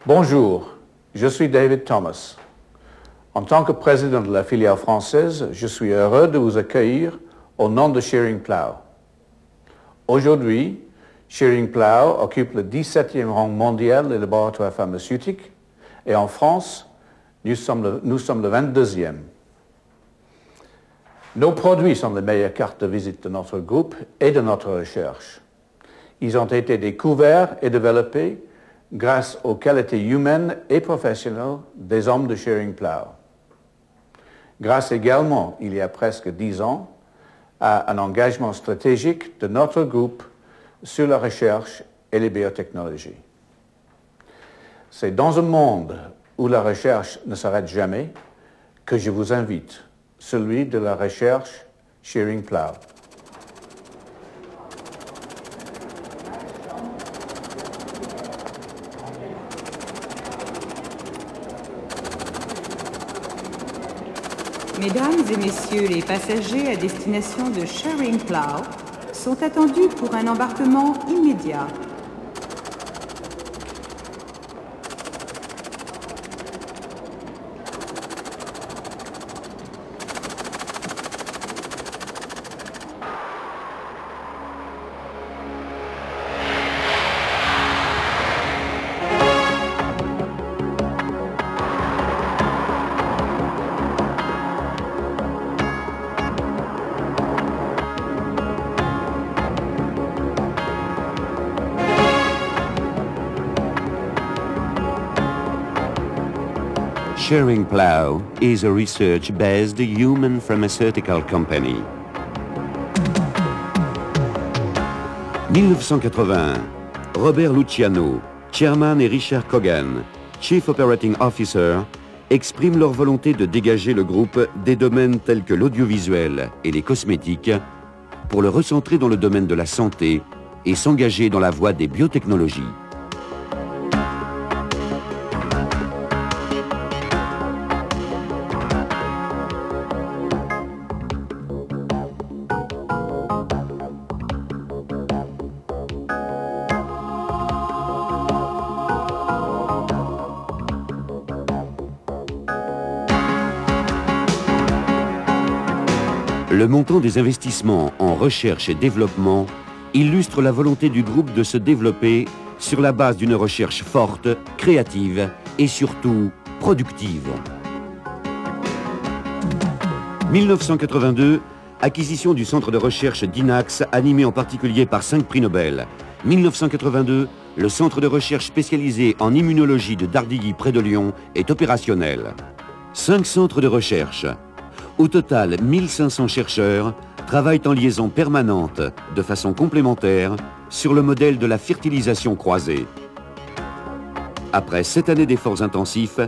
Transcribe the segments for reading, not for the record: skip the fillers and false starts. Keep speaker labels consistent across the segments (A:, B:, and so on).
A: Bonjour, je suis David Thomas. En tant que président de la filiale française, je suis heureux de vous accueillir au nom de Schering-Plough. Aujourd'hui, Schering-Plough occupe le 17e rang mondial des laboratoires pharmaceutiques et en France, nous sommes le 22e. Nos produits sont les meilleures cartes de visite de notre groupe et de notre recherche. Ils ont été découverts et développés grâce aux qualités humaines et professionnelles des hommes de Schering-Plough. Grâce également, il y a presque 10 ans, à un engagement stratégique de notre groupe sur la recherche et les biotechnologies. C'est dans un monde où la recherche ne s'arrête jamais que je vous invite, celui de la recherche Schering-Plough.
B: Mesdames et messieurs les passagers à destination de Schering-Plough sont attendus pour un embarquement immédiat.
C: Schering-Plough is a research-based human pharmaceutical company. 1981, Robert Luciano, Chairman et Richard Cogan, Chief Operating Officer, expriment leur volonté de dégager le groupe des domaines tels que l'audiovisuel et les cosmétiques pour le recentrer dans le domaine de la santé et s'engager dans la voie des biotechnologies. Le montant des investissements en recherche et développement illustre la volonté du groupe de se développer sur la base d'une recherche forte, créative et surtout productive. 1982, acquisition du centre de recherche d'INAX, animé en particulier par 5 prix Nobel. 1982, le centre de recherche spécialisé en immunologie de Dardilly près de Lyon est opérationnel. 5 centres de recherche. Au total, 1500 chercheurs travaillent en liaison permanente, de façon complémentaire, sur le modèle de la fertilisation croisée. Après 7 années d'efforts intensifs,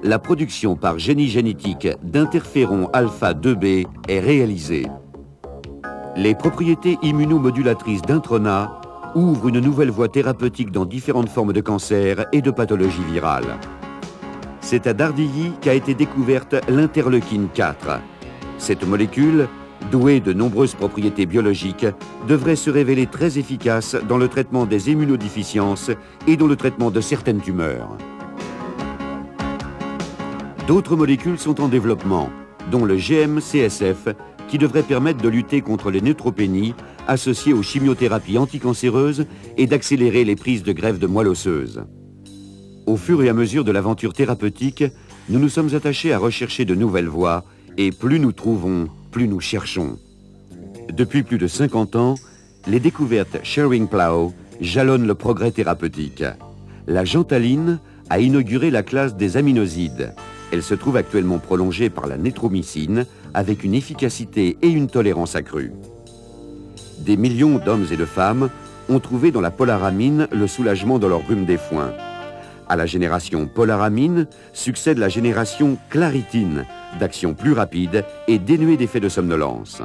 C: la production par génie génétique d'interféron alpha 2B est réalisée. Les propriétés immunomodulatrices d'Introna ouvrent une nouvelle voie thérapeutique dans différentes formes de cancer et de pathologies virales. C'est à Dardilly qu'a été découverte l'interleukine 4. Cette molécule, douée de nombreuses propriétés biologiques, devrait se révéler très efficace dans le traitement des immunodéficiences et dans le traitement de certaines tumeurs. D'autres molécules sont en développement, dont le GM-CSF, qui devrait permettre de lutter contre les neutropénies associées aux chimiothérapies anticancéreuses et d'accélérer les prises de greffe de moelle osseuse. Au fur et à mesure de l'aventure thérapeutique, nous nous sommes attachés à rechercher de nouvelles voies, et plus nous trouvons, plus nous cherchons. Depuis plus de 50 ans, les découvertes Schering-Plough jalonnent le progrès thérapeutique. La gentaline a inauguré la classe des aminosides. Elle se trouve actuellement prolongée par la nétromycine, avec une efficacité et une tolérance accrue. Des millions d'hommes et de femmes ont trouvé dans la polaramine le soulagement de leur rhume des foins. À la génération polaramine succède la génération claritine, d'action plus rapide et dénuée d'effets de somnolence.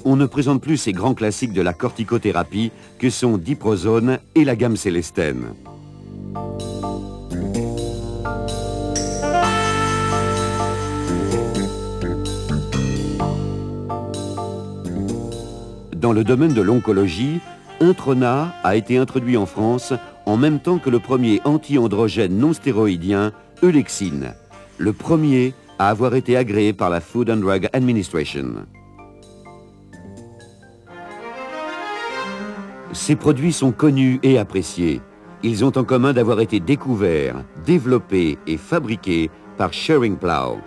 C: On ne présente plus ces grands classiques de la corticothérapie que sont diprozone et la gamme célestène. Dans le domaine de l'oncologie, Introna a été introduit en France en même temps que le premier anti-androgène non stéroïdien, Eulexine, le premier à avoir été agréé par la Food and Drug Administration. Ces produits sont connus et appréciés. Ils ont en commun d'avoir été découverts, développés et fabriqués par Schering-Plough.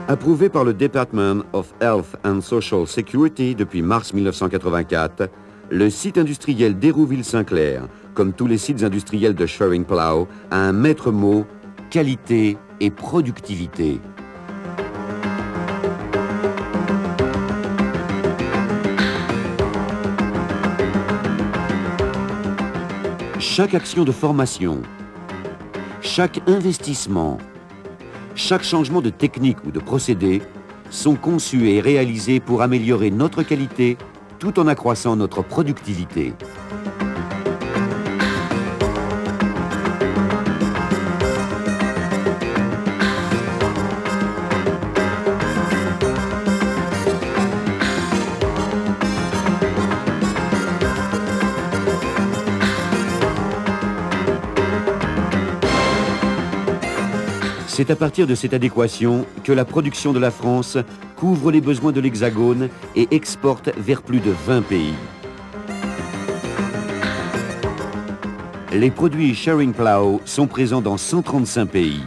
C: Approuvé par le Department of Health and Social Security depuis mars 1984, le site industriel d'Hérouville-Saint-Clair, comme tous les sites industriels de Schering-Plough, a un maître mot, qualité et productivité. Chaque action de formation, chaque investissement, chaque changement de technique ou de procédé sont conçus et réalisés pour améliorer notre qualité tout en accroissant notre productivité. C'est à partir de cette adéquation que la production de la France couvre les besoins de l'Hexagone et exporte vers plus de 20 pays. Les produits Schering-Plough sont présents dans 135 pays.